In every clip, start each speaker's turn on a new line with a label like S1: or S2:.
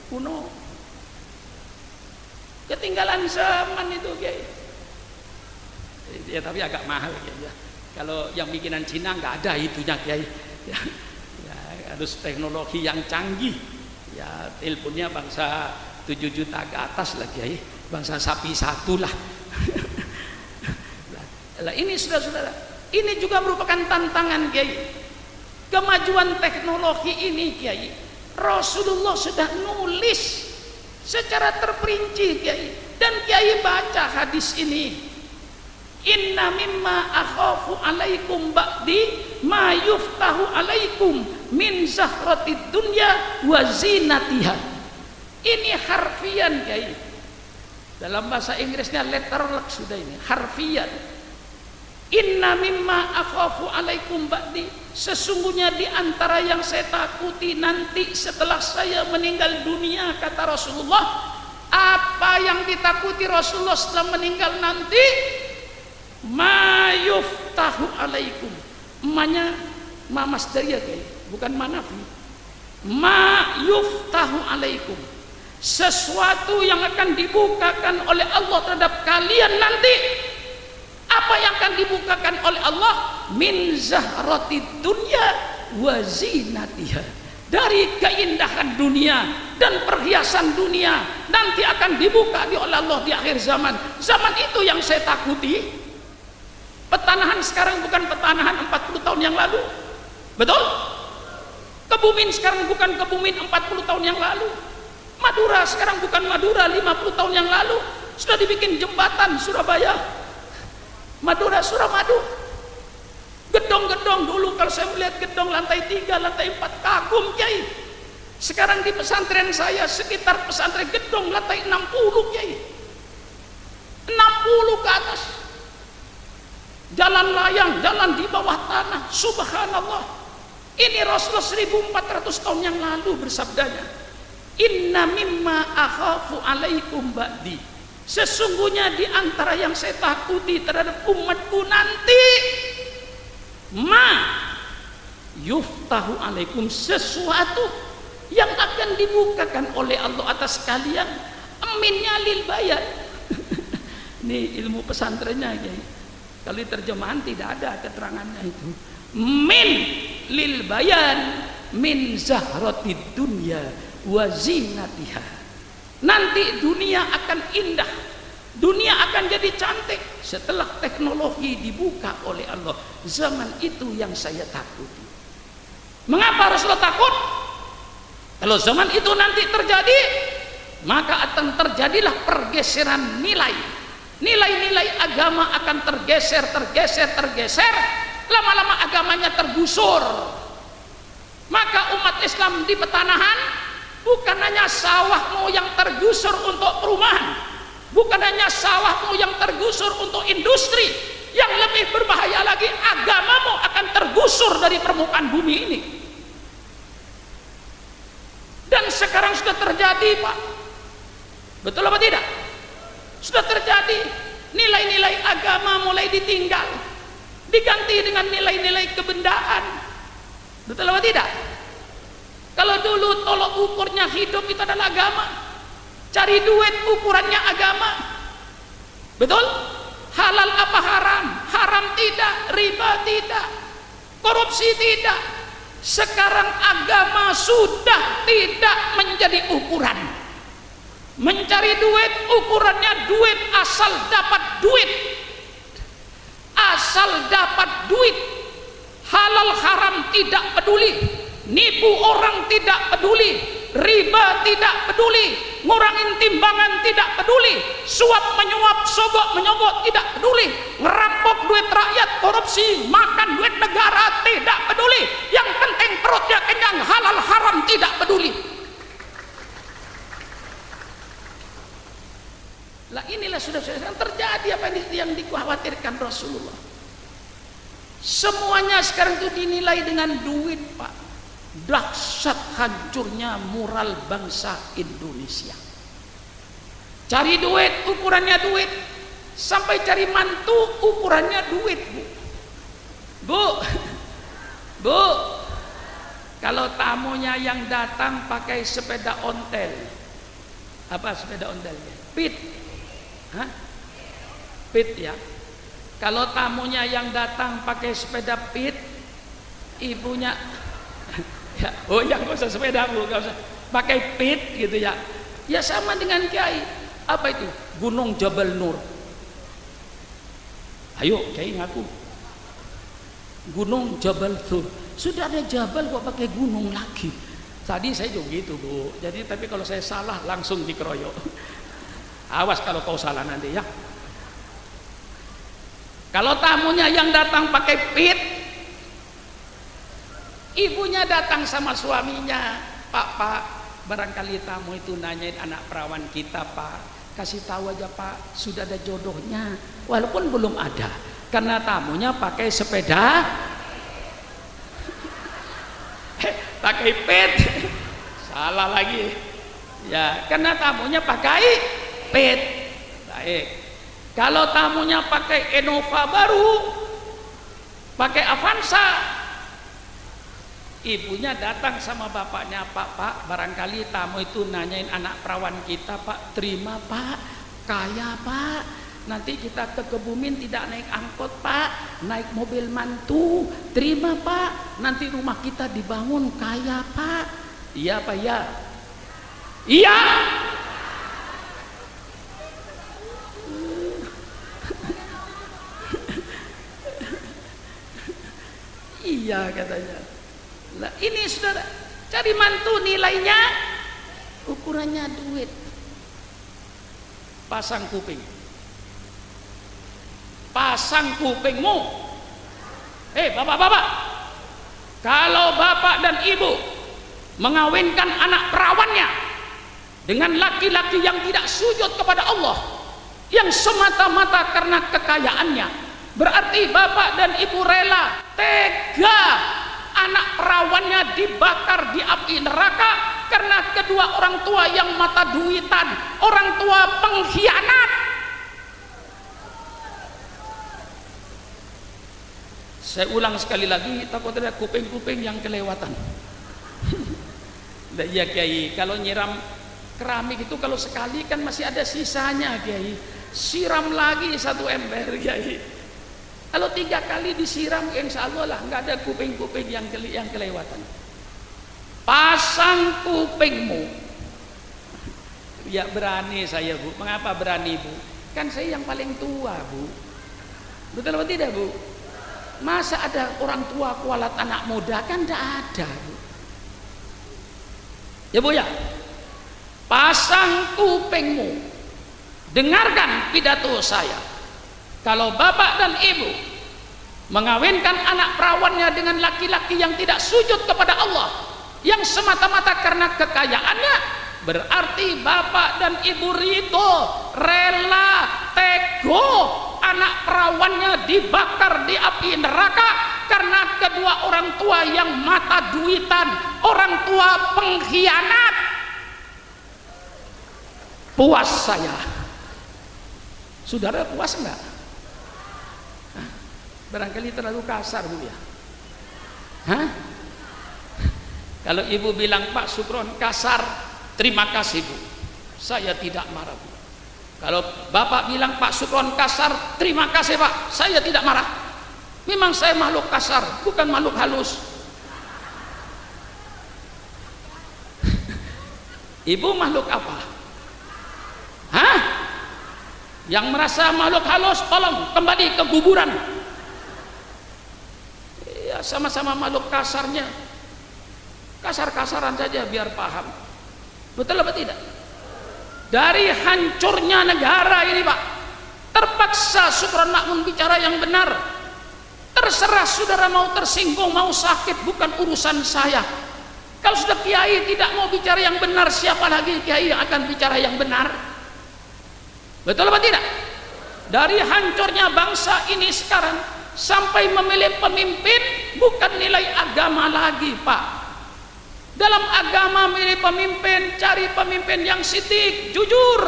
S1: kuno. Ketinggalan zaman itu Kiai. Ya tapi agak mahal ya. Kalau yang bikinan Cina nggak ada itunya Kiai. Ya, ya, harus teknologi yang canggih. Ya teleponnya bangsa 7 juta ke atas lah Kiai. Bangsa sapi satu lah. Lah ini saudara-saudara, ini juga merupakan tantangan Kiai. Kemajuan teknologi ini Kiai, Rasulullah sudah nulis secara terperinci Kiai, dan Kiai baca hadis ini. Inna mimma akhafu alaikum ba'di ma yuftahu alaikum min zahratid dunya wa zinatiha. Ini harfian Kiai. Dalam bahasa Inggrisnya letterlek sudah ini, harfian. Inna mimma akhafu alaikum ba'di, sesungguhnya di antara yang saya takuti nanti setelah saya meninggal dunia, kata Rasulullah. Apa yang ditakuti Rasulullah setelah meninggal nanti? Ma yuftahu alaikum. Emanya ma masdariyah Kiai, bukan manafi. Ma yuftahu alaikum, sesuatu yang akan dibukakan oleh Allah terhadap kalian nanti. Apa yang akan dibukakan oleh Allah? Min zahratid dunya wa zinatiha, dari keindahan dunia dan perhiasan dunia nanti akan dibuka oleh Allah di akhir zaman. Zaman itu yang saya takuti. Petanahan sekarang bukan petanahan 40 tahun yang lalu. Betul? Kebumen sekarang bukan kebumen 40 tahun yang lalu. Madura sekarang bukan Madura 50 tahun yang lalu. Sudah dibikin jembatan Surabaya, Madura, Suramadu. Gedong-gedong dulu kalau saya melihat gedong lantai 3, lantai 4 kagum Kiai. Sekarang di pesantren saya sekitar pesantren gedong lantai 60 Kiai. 60 ke atas. Jalan layang, jalan di bawah tanah. Subhanallah. Ini Rasulullah 1400 tahun yang lalu bersabdanya. Inna mimma akhafu alaikum ba'di, sesungguhnya di antara yang saya takuti terhadap umatku nanti, ma yuftahu alaikum, sesuatu yang akan dibukakan oleh Allah atas kalian. Minnya lil bayan. Ini ilmu pesantrennya ya. Kalau terjemahan tidak ada keterangannya itu. Min lil bayan min zahratid dunya wa zinatiha. Nanti dunia akan indah, dunia akan jadi cantik setelah teknologi dibuka oleh Allah. Zaman itu yang saya takuti. Mengapa Rasulullah takut? Kalau zaman itu nanti terjadi, maka akan terjadilah pergeseran nilai. Nilai-nilai agama akan tergeser. Lama-lama agamanya tergusur. Maka umat Islam di petanahan bukan hanya sawahmu yang tergusur untuk perumahan, bukan hanya sawahmu yang tergusur untuk industri. Yang lebih berbahaya lagi, agamamu akan tergusur dari permukaan bumi ini. Dan sekarang sudah terjadi Pak. Betul apa tidak? Sudah terjadi. Nilai-nilai agama mulai ditinggal, diganti dengan nilai-nilai kebendaan. Betul apa tidak? Kalau dulu tolok ukurnya hidup itu adalah agama, cari duit ukurannya agama. Betul? Halal apa haram? Haram tidak, riba tidak, korupsi tidak. Sekarang agama sudah tidak menjadi ukuran. Mencari duit ukurannya duit, asal dapat duit. Asal dapat duit. Halal haram tidak peduli, nipu orang tidak peduli, riba tidak peduli, ngurangin timbangan tidak peduli, suap menyuap, sogok menyogok tidak peduli, ngerampok duit rakyat, korupsi, makan duit negara tidak peduli. Yang penting perutnya kenyang, halal haram tidak peduli. Lah inilah sudah terjadi apa yang dikhawatirkan Rasulullah. Semuanya sekarang itu dinilai dengan duit Pak. Dahsyat hancurnya moral bangsa Indonesia. Cari duit ukurannya duit, sampai cari mantu ukurannya duit Bu. Kalau tamunya yang datang pakai sepeda ontel, apa sepeda ontelnya? Pit, hah? Pit ya. Kalau tamunya yang datang pakai sepeda pit, ibunya, ya, oh ya nggak usah sepeda bu, nggak usah pakai pit gitu ya. Ya sama dengan kiai. Apa itu? Gunung Jabal Nur. Ayo kiai ngaku. Gunung Jabal Nur. Sudah ada jabal kok pakai gunung lagi. Tadi saya juga gitu bu. Jadi tapi kalau saya salah langsung dikeroyok. Awas kalau kau salah nanti ya. Kalau tamunya yang datang pakai pit, ibunya datang sama suaminya, Pak, barangkali tamu itu nanyain anak perawan kita Pak, kasih tahu aja Pak, sudah ada jodohnya, walaupun belum ada, karena tamunya pakai sepeda, pakai pit, salah lagi, ya, karena tamunya pakai pit, baik. Kalau tamunya pakai Innova baru, pakai Avanza, ibunya datang sama bapaknya, Pak, barangkali tamu itu nanyain anak perawan kita Pak, terima Pak, kaya Pak, nanti kita ke Kebumen tidak naik angkot Pak, naik mobil mantu, terima Pak, nanti rumah kita dibangun kaya Pak. Iya Pak ya? Iya. Iya katanya. Nah, ini saudara, cari mantu nilainya ukurannya duit. Pasang kuping. Pasang kupingmu. Bapak-bapak, kalau bapak dan ibu mengawinkan anak perawannya dengan laki-laki yang tidak sujud kepada Allah, yang semata-mata karena kekayaannya, berarti bapak dan ibu rela tega anak perawannya dibakar di api neraka karena kedua orang tua yang mata duitan, orang tua pengkhianat. Saya ulang sekali lagi, takut ada kuping-kuping yang kelewatan. Iya Kiai, kalau nyiram keramik itu kalau sekali kan masih ada sisanya Kiai, siram lagi 1 ember Kiai. Kalau 3 kali disiram, insya Allah lah nggak ada kuping-kuping yang kelewatan. Pasang kupingmu. Ya berani saya bu. Mengapa berani bu? Kan saya yang paling tua bu. Betul atau tidak bu? Masa ada orang tua kualat anak muda? Kan tidak ada bu. Ya bu ya. Pasang kupingmu. Dengarkan pidato saya. Kalau bapak dan ibu mengawinkan anak perawannya dengan laki-laki yang tidak sujud kepada Allah, yang semata-mata karena kekayaannya, berarti bapak dan ibu ridho, rela, tego anak perawannya dibakar di api neraka karena kedua orang tua yang mata duitan, orang tua pengkhianat. Puas saya. Saudara puas enggak? Barangkali terlalu kasar bu ya. Hah? Kalau ibu bilang Pak Sukron kasar, terima kasih bu, saya tidak marah bu. Kalau bapak bilang Pak Sukron kasar, terima kasih pak, saya tidak marah. Memang saya makhluk kasar, bukan makhluk halus. Ibu makhluk apa? Hah? Yang merasa makhluk halus, tolong kembali ke kuburan. Ya sama-sama makhluk kasarnya, kasar-kasaran saja biar paham. Betul apa tidak? Dari hancurnya negara ini pak, terpaksa Sukron Makmun bicara yang benar. Terserah saudara mau tersinggung, mau sakit, bukan urusan saya. Kalau sudah kiai tidak mau bicara yang benar, siapa lagi kiai yang akan bicara yang benar? Betul apa tidak? Dari hancurnya bangsa ini sekarang sampai memilih pemimpin bukan nilai agama lagi pak. Dalam agama milih pemimpin, cari pemimpin yang sidik, jujur,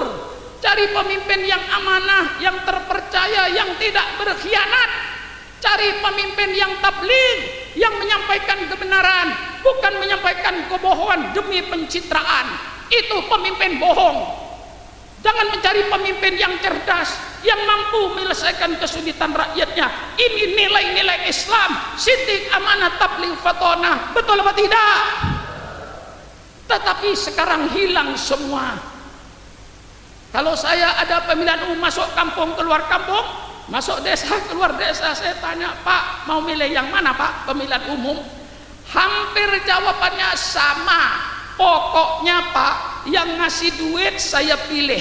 S1: cari pemimpin yang amanah, yang terpercaya, yang tidak berkhianat, cari pemimpin yang tabligh, yang menyampaikan kebenaran, bukan menyampaikan kebohongan demi pencitraan. Itu pemimpin bohong. Jangan mencari pemimpin yang cerdas, yang mampu menyelesaikan kesulitan rakyatnya. Ini nilai-nilai Islam, sidik, amanah, tabligh, fatonah. Betul apa tidak? Tetapi sekarang hilang semua. Kalau saya ada pemilihan umum, masuk kampung keluar kampung, masuk desa keluar desa, saya tanya, Pak mau milih yang mana Pak pemilihan umum? Hampir jawabannya sama. Pokoknya Pak, yang ngasih duit saya pilih,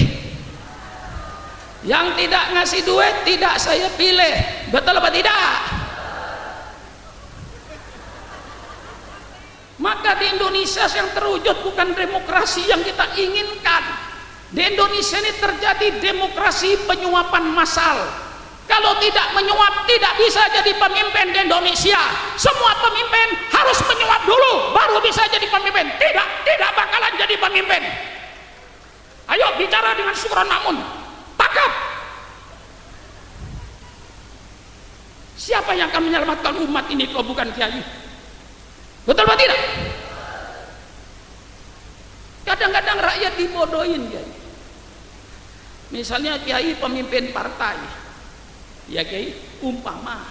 S1: yang tidak ngasih duit tidak saya pilih. Betul apa tidak? Maka di Indonesia yang terwujud bukan demokrasi yang kita inginkan. Di Indonesia ini terjadi demokrasi penyuapan massal. Kalau tidak menyuap, tidak bisa jadi pemimpin di Indonesia. Semua pemimpin harus menyuap dulu, baru bisa jadi pemimpin. Tidak bakalan jadi pemimpin. Ayo bicara dengan Syukron Makmun. Tangkap. Siapa yang akan menyelamatkan umat ini kalau bukan Kiai? Betul atau tidak? Kadang-kadang rakyat dibodohin, Kiai. Misalnya Kiai pemimpin partai, ya Kiai, umpama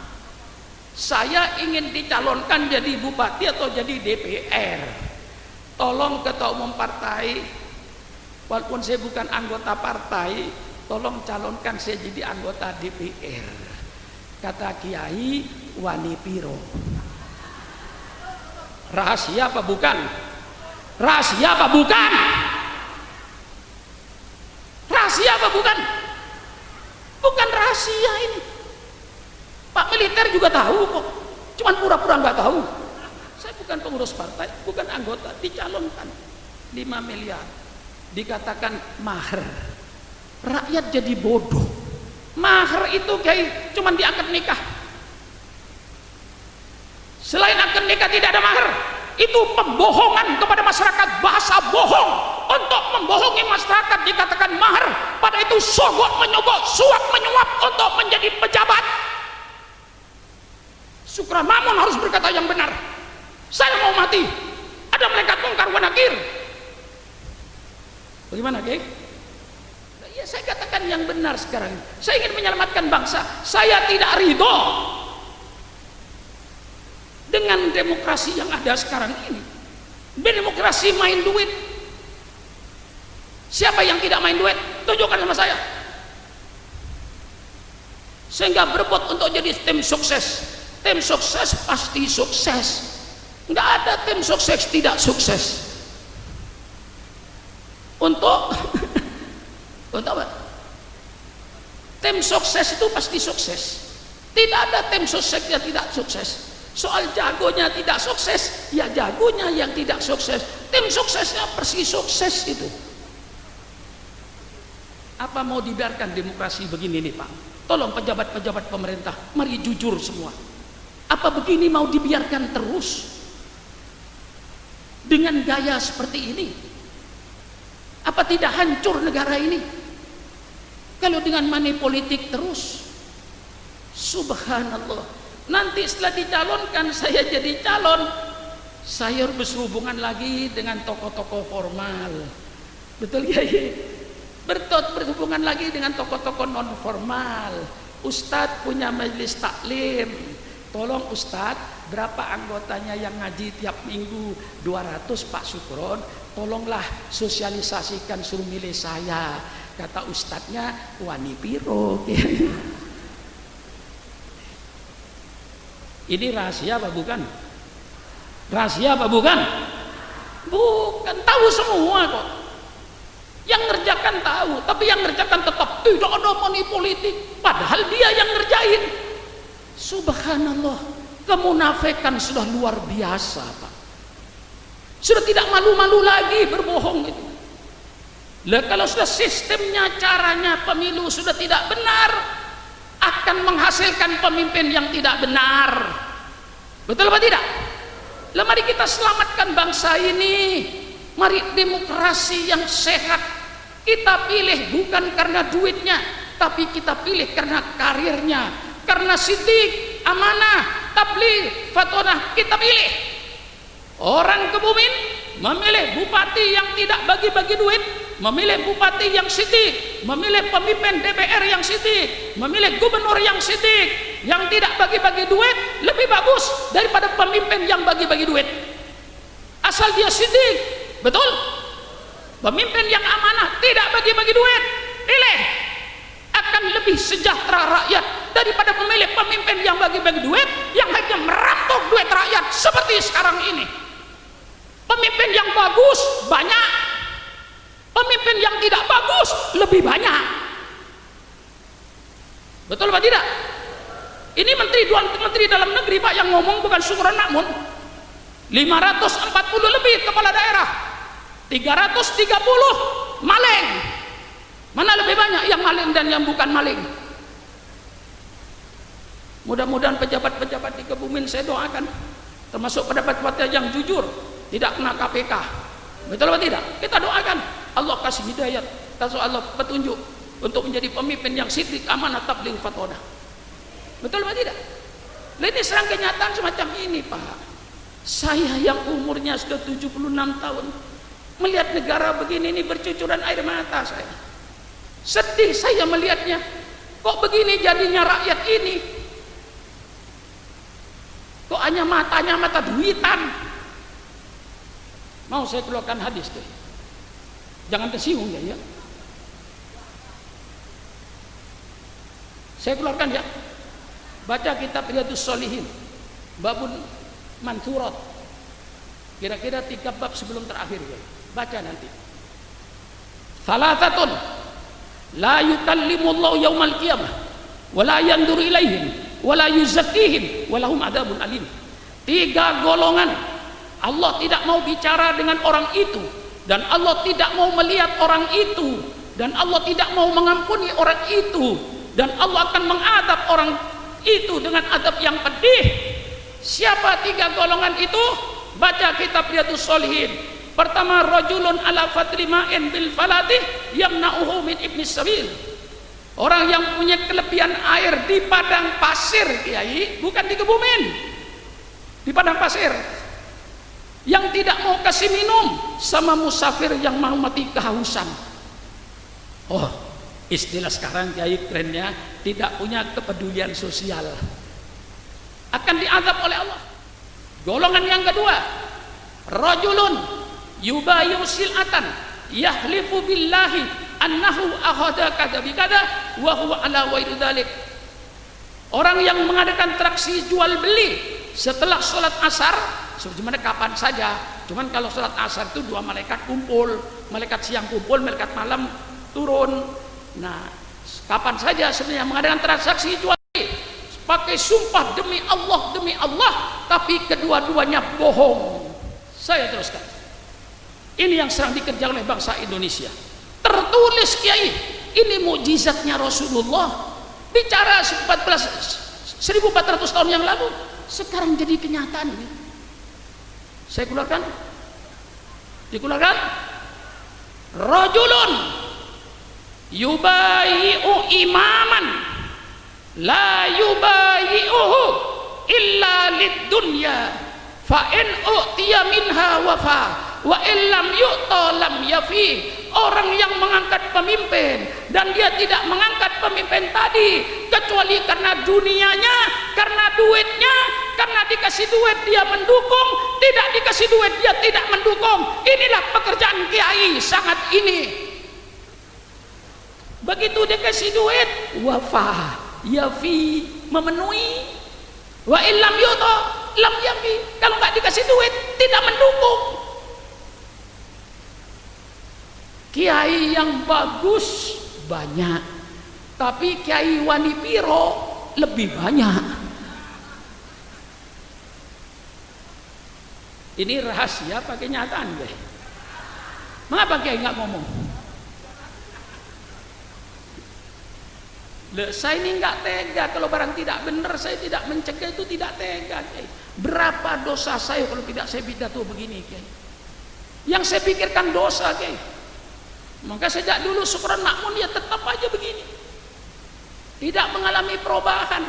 S1: saya ingin dicalonkan jadi bupati atau jadi DPR, tolong ketua umum partai, walaupun saya bukan anggota partai, tolong calonkan saya jadi anggota DPR. Kata Kiai, wani piro? Rahasia apa bukan? Rahasia apa bukan? Rahasia apa bukan? Bukan rahasia ini. Pak militer juga tahu kok, cuman pura-pura nggak tahu. Saya bukan pengurus partai, bukan anggota, dicalonkan 5 miliar, dikatakan mahar. Rakyat jadi bodoh. Mahar itu Kiai cuman diangkat nikah. Selain akad nikah tidak ada mahar. Itu pembohongan kepada masyarakat, bahasa bohong untuk membohongi masyarakat dikatakan mahar. Pada itu sogok menyogok, suap menyuap untuk menjadi pejabat. Syukron Makmun harus berkata yang benar. Saya mau mati, ada malaikat mungkar wa nakir. Bagaimana Kiai? Ya saya katakan yang benar sekarang. Saya ingin menyelamatkan bangsa. Saya tidak ridho dengan demokrasi yang ada sekarang ini. Demokrasi main duit. Siapa yang tidak main duit? Tunjukkan sama saya. Sehingga berebut untuk jadi tim sukses. Tim sukses pasti sukses. Nggak ada tim sukses tidak sukses. Untuk apa? Tim sukses itu pasti sukses. Tidak ada tim sukses yang tidak sukses. Soal jagonya tidak sukses, ya jagonya yang tidak sukses. Tim suksesnya persis sukses itu. Apa mau dibiarkan demokrasi begini nih Pak? Tolong pejabat-pejabat pemerintah, mari jujur semua. Apa begini mau dibiarkan terus? Dengan gaya seperti ini? Apa tidak hancur negara ini? Kalau dengan money politik terus? Subhanallah. Nanti setelah dicalonkan saya jadi calon, saya berhubungan lagi dengan tokoh-tokoh formal. Betul ya? Berhubungan lagi dengan tokoh-tokoh non formal. Ustadz punya majelis taklim, tolong Ustadz, berapa anggotanya yang ngaji tiap minggu? 200 Pak Syukron, tolonglah sosialisasikan suruh milih saya. Kata ustadznya, wani piro. Ini rahasia apa bukan? Rahasia apa bukan? Bukan, tahu semua kok. Yang ngerjakan tahu, tapi yang ngerjakan tetap tidak ada money politik. Padahal dia yang ngerjain. Subhanallah, kemunafikan sudah luar biasa Pak. Sudah tidak malu-malu lagi berbohong itu. Lah kalau sudah sistemnya, caranya pemilu sudah tidak benar, akan menghasilkan pemimpin yang tidak benar. Betul apa tidak? Lah mari kita selamatkan bangsa ini. Mari demokrasi yang sehat kita pilih bukan karena duitnya, tapi kita pilih karena karirnya, karena sidik, amanah, tabligh fatonah kita pilih. Orang Kebumen memilih bupati yang tidak bagi-bagi duit, memilih bupati yang sidik, memilih pemimpin DPR yang sidik, memilih gubernur yang sidik, yang tidak bagi-bagi duit lebih bagus daripada pemimpin yang bagi-bagi duit. Asal dia sidik, betul? Pemimpin yang amanah, tidak bagi-bagi duit, pilih. Akan lebih sejahtera rakyat daripada memilih pemimpin yang bagi-bagi duit, yang hanya merampok duit rakyat seperti sekarang ini. Pemimpin yang bagus banyak, pemimpin yang tidak bagus lebih banyak. Betul apa tidak? Ini menteri dalam negeri Pak yang ngomong, bukan Syukron Makmun. 540 lebih kepala daerah, 330 maling. Mana lebih banyak yang maling dan yang bukan maling? Mudah-mudahan pejabat-pejabat di Kebumen saya doakan, termasuk pejabat-pejabat yang jujur, tidak kena KPK. Betul atau tidak? Kita doakan Allah kasih hidayat, kasih Allah petunjuk untuk menjadi pemimpin yang siddiq, amanah, tabligh fatonah. Betul atau tidak? Ini serang kenyataan semacam ini Pak. Saya yang umurnya sudah 76 tahun melihat negara begini ini bercucuran air mata saya. Sedih saya melihatnya. Kok begini jadinya rakyat ini? Kok hanya matanya mata duitan? Mau saya keluarkan hadis tuh. Jangan tersinggung ya. Saya keluarkan ya. Baca kitab Riyadhus Shalihin, babun Mansurat, kira-kira 3 bab sebelum terakhir ya. Baca nanti. Salasatun la yukallimullahu yaumal qiyamah wa la yanzuru ilaihim wa la yuzakkihim wa lahum adzabun alim. 3 golongan Allah tidak mau bicara dengan orang itu, dan Allah tidak mau melihat orang itu, dan Allah tidak mau mengampuni orang itu, dan Allah akan mengadab orang itu dengan adab yang pedih. Siapa 3 golongan itu? Baca kitab Riyadhus Shalihin. Pertama, rajulun ala fadli ma'in bil falatih yamna'uhu min ibnis sabil. Orang yang punya kelebihan air di padang pasir, Kiai, bukan di Kebumen, di padang pasir, yang tidak mau kasih minum sama musafir yang mau mati kehausan. Oh, istilah sekarang Kiai kerennya, tidak punya kepedulian sosial, akan diazab oleh Allah. Golongan yang kedua, rajulun yubayu sil'atan yahlifu billahi annahu akhadha kada bi kada wa huwa ala wairu dzalik. Orang yang mengadakan transaksi jual beli setelah sholat asar, sebenarnya kapan saja, cuman kalau sholat asar itu 2 malaikat kumpul, malaikat siang kumpul, malaikat malam turun. Nah, kapan saja sebenarnya mengadakan transaksi jual beli pakai sumpah demi Allah, tapi kedua-duanya bohong. Saya teruskan. Ini yang sedang dikerjakan oleh bangsa Indonesia. Tertulis Kiai, ini mukjizatnya Rasulullah. Bicara 1400 tahun yang lalu, sekarang jadi kenyataan. Saya keluarkan. Dikeluarkan. Rajulun yubayi'u imaman la yubayi'uhu illa lid dunya fa in u'tiya minha wafa wa illam yu'ta lam yafi. Orang yang mengangkat pemimpin dan dia tidak mengangkat pemimpin tadi kecuali karena dunianya, karena duitnya, karena dikasih duit dia mendukung, tidak dikasih duit dia tidak mendukung. Inilah pekerjaan kiai sangat ini. Begitu dikasih duit, wafa yafi, memenuhi, wa illam yu'ta lam yafi. Kalau nggak dikasih duit tidak mendukung. Kiai yang bagus banyak, tapi kiai wani piro lebih banyak. Ini rahasia pakai nyataan deh. Mengapa kiai nggak ngomong? Saya ini nggak tega kalau barang tidak benar, saya tidak mencegah, itu tidak tega. Kiai. Berapa dosa saya kalau tidak saya pidato begini, Kiai? Yang saya pikirkan dosa, Kiai. Maka sejak dulu Syukron Makmun ya tetap aja begini, tidak mengalami perubahan,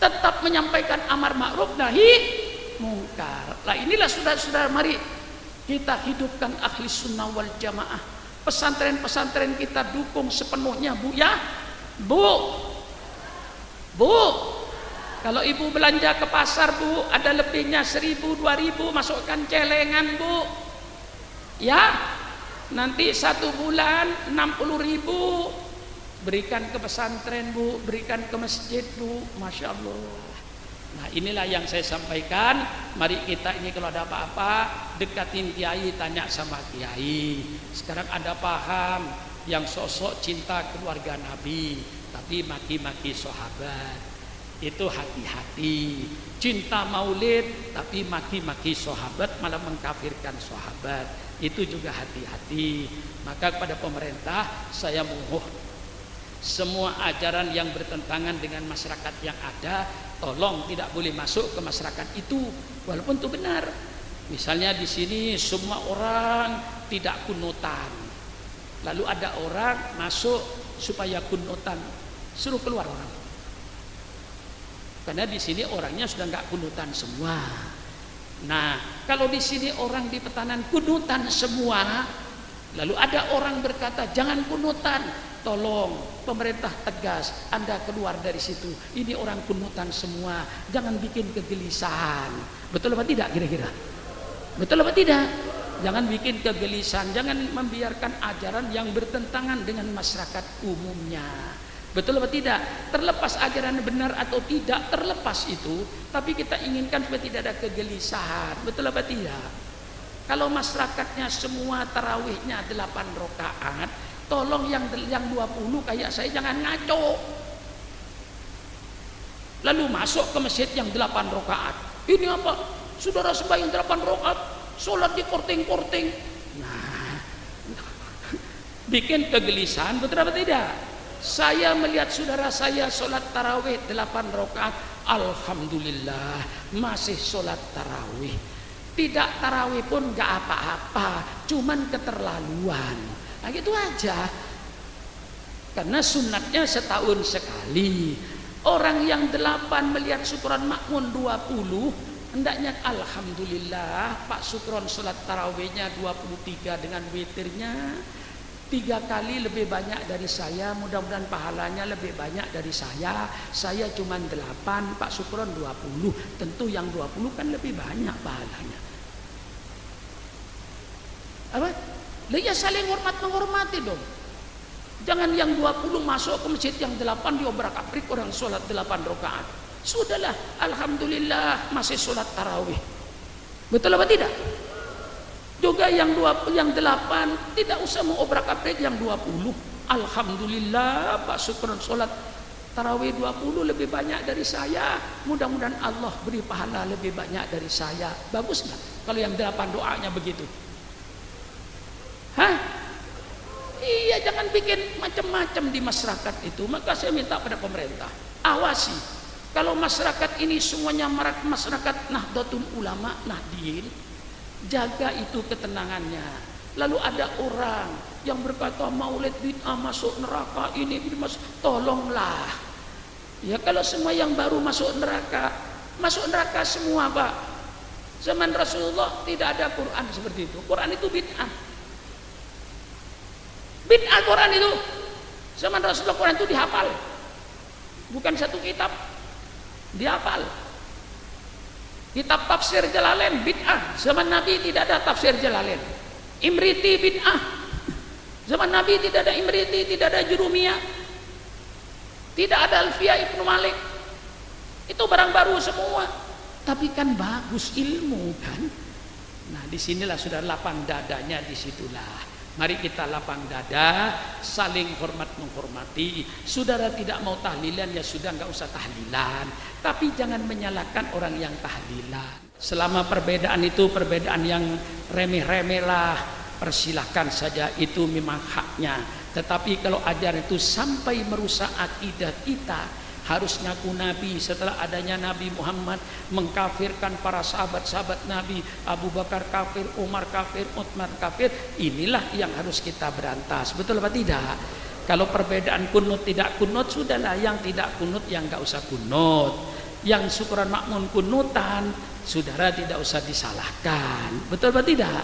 S1: tetap menyampaikan amar ma'ruf nahi mungkar. Lah inilah saudara-saudara, mari kita hidupkan ahli sunnah wal jamaah. Pesantren-pesantren kita dukung sepenuhnya, Bu ya. Bu, kalau ibu belanja ke pasar, Bu, ada lebihnya 1.000, 2.000, masukkan celengan, Bu. Ya, nanti 1 bulan 60.000, berikan ke pesantren, Bu, berikan ke masjid, Bu. Masya Allah. Nah, inilah yang saya sampaikan. Mari kita ini kalau ada apa-apa dekatin kiai, tanya sama kiai. Sekarang ada paham yang sosok cinta keluarga Nabi tapi maki-maki sahabat, itu hati-hati. Cinta maulid tapi maki-maki sahabat, malah mengkafirkan sahabat, itu juga hati-hati. Maka kepada pemerintah saya mohon, semua ajaran yang bertentangan dengan masyarakat yang ada, tolong tidak boleh masuk ke masyarakat itu, walaupun itu benar. Misalnya di sini semua orang tidak kunutan, lalu ada orang masuk supaya kunutan, suruh keluar orang. Karena di sini orangnya sudah nggak kunutan semua. Nah, kalau di sini orang di Petanan kunutan semua, lalu ada orang berkata jangan kunutan, tolong pemerintah tegas, Anda keluar dari situ. Ini orang kunutan semua, jangan bikin kegelisahan. Betul apa tidak kira-kira? Betul apa tidak? Jangan bikin kegelisahan, jangan membiarkan ajaran yang bertentangan dengan masyarakat umumnya. Betul apa tidak? Terlepas ajaran benar atau tidak, terlepas itu, tapi kita inginkan supaya tidak ada kegelisahan. Betul apa tidak? Kalau masyarakatnya semua tarawihnya 8 rakaat, tolong yang 20 kayak saya jangan ngaco. Lalu masuk ke masjid yang 8 rakaat. Ini apa? Saudara sembahyang 8 rakaat, sholat di korting-korting. Nah, bikin kegelisahan, betul apa tidak? Saya melihat saudara saya sholat tarawih 8 rakaat, alhamdulillah masih sholat tarawih. Tidak tarawih pun gak apa-apa, cuman keterlaluan. Nah gitu aja. Karena sunatnya setahun sekali. Orang yang 8 melihat syukuran makmun 20, hendaknya alhamdulillah Pak Sukron sholat tarawihnya 23 dengan witirnya 3 kali lebih banyak dari saya, mudah-mudahan pahalanya lebih banyak dari saya. Saya cuma 8, Pak Sukron 20. Tentu yang 20 kan lebih banyak pahalanya. Apa? Ya saling hormat menghormati dong. Jangan yang 20 masuk ke masjid yang 8 diobrak-abrik orang sholat 8 rakaat. Sudahlah, alhamdulillah masih sholat tarawih. Betul apa tidak? Juga yang 8 tidak usah mengobrak-abrik yang 20. Alhamdulillah Pak Sukron sholat tarawih 20 lebih banyak dari saya. Mudah-mudahan Allah beri pahala lebih banyak dari saya. Bagus nggak kalau yang 8 doanya begitu? Hah? Iya, jangan bikin macam-macam di masyarakat itu. Maka saya minta pada pemerintah, awasi. Kalau masyarakat ini semuanya masyarakat Nahdlatul Ulama, Nahdien, jaga itu ketenangannya. Lalu ada orang yang berkata maulid bid'ah, masuk neraka, ini masuk, tolonglah. Ya kalau semua yang baru masuk neraka semua, Pak. Zaman Rasulullah tidak ada Quran seperti itu. Quran itu bid'ah. Bid'ah Quran itu. Zaman Rasulullah Quran itu dihafal. Bukan satu kitab. Dihafal. Kitab tafsir Jalalain bid'ah. Zaman Nabi tidak ada tafsir Jalalain. Imriti bid'ah. Zaman Nabi tidak ada Imriti, tidak ada Jurumiyah, tidak ada Alfiyah Ibnu Malik. Itu barang baru semua. Tapi kan bagus ilmu kan. Nah disinilah sudah lapang dadanya, disitulah. Mari kita lapang dada, saling hormat menghormati. Saudara tidak mau tahlilan, ya sudah nggak usah tahlilan. Tapi jangan menyalahkan orang yang tahlilan. Selama perbedaan itu perbedaan yang remeh-remeh lah, persilahkan saja, itu memang haknya. Tetapi kalau ajaran itu sampai merusak akidah kita, harus ngaku Nabi setelah adanya Nabi Muhammad, mengkafirkan para sahabat-sahabat Nabi, Abu Bakar kafir, Umar kafir, Utsman kafir, inilah yang harus kita berantas. Betul apa tidak? Kalau perbedaan kunut tidak kunut, sudahlah, yang tidak kunut yang nggak usah kunut. yang syukuran makmun kunutan, saudara tidak usah disalahkan. Betul atau tidak?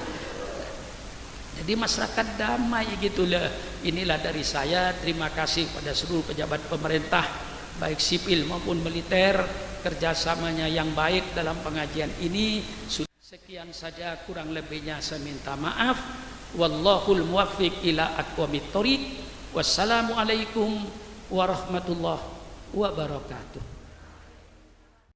S1: Jadi masyarakat damai gitulah. Inilah dari saya, terima kasih pada seluruh pejabat pemerintah baik sipil maupun militer, kerjasamanya yang baik dalam pengajian ini. Sekian saja, kurang lebihnya saya minta maaf. Wallahul muwaffiq ila aqwamit thoriq. Wassalamualaikum warahmatullahi wabarakatuh.